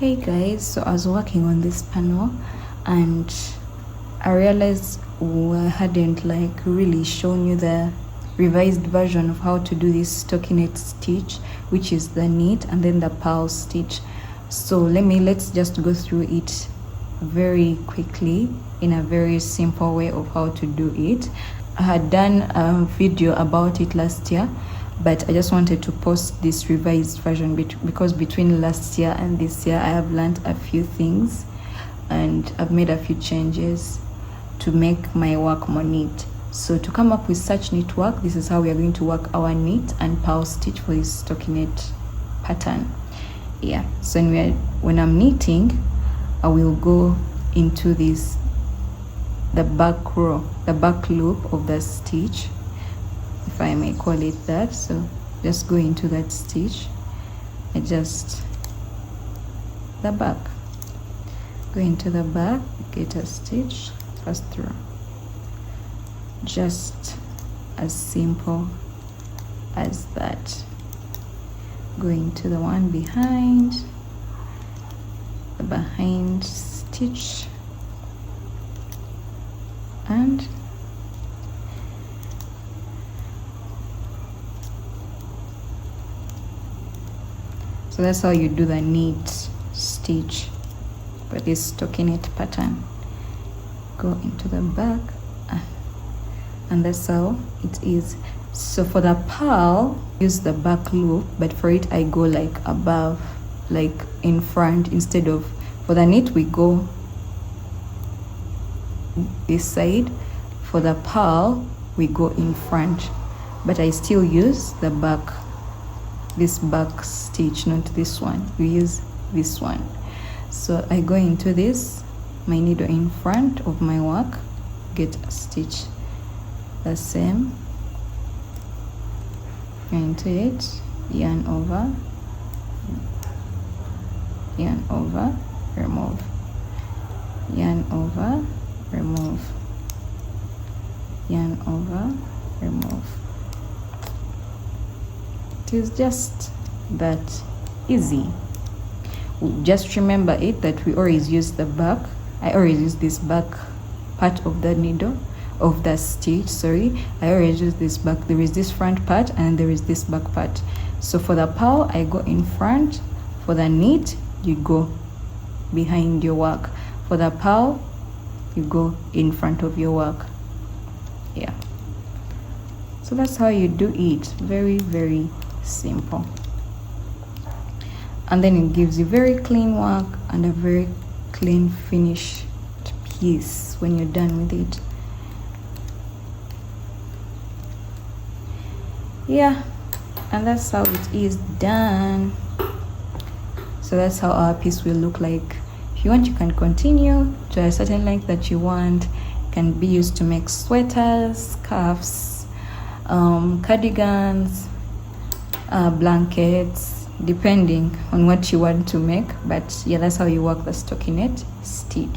Hey guys, so I was working on this panel and I realized I hadn't really shown you the revised version of how to do this stockinette stitch, which is the knit and then the purl stitch. So let's just go through it very quickly in a very simple way of how to do it. I had done a video about it last year, but I just wanted to post this revised version because between last year and this year I have learned a few things and I've made a few changes to make my work more neat. So to come up with such neat work, this is how we are going to work our knit and purl stitch for this stockinette pattern. Yeah, so when I'm knitting, I will go into the back row, the back loop of the stitch, if I may call it that. So just go into that stitch, adjust the back, go into the back, get a stitch, pass through. Just as simple as that. Go into the one behind, the behind stitch, and so that's how you do the knit stitch for this stockinette pattern. Go into the back, and that's how it is. So for the purl, use the back loop, but for it I go above, in front, instead of, for the knit we go this side, for the purl we go in front, but I still use the back, this back stitch, not this one. We use this one. So I go into this, my needle in front of my work, get a stitch the same, into it, yarn over, remove, yarn over, remove, yarn over, remove. It is just that easy. Just remember that we always use the back. I always use this back part of the needle, of the stitch, sorry. I always use this back. There is this front part and there is this back part. So for the purl I go in front, for the knit you go behind your work, for the purl you go in front of your work. Yeah, so that's how you do it. Very, very simple, and then it gives you very clean work and a very clean finished piece when you're done with it. Yeah, and that's how it is done. So that's how our piece will look like. If you want, you can continue to a certain length that you want. It can be used to make sweaters, scarves, cardigans, blankets, depending on what you want to make. But yeah, that's how you work the stockinette stitch.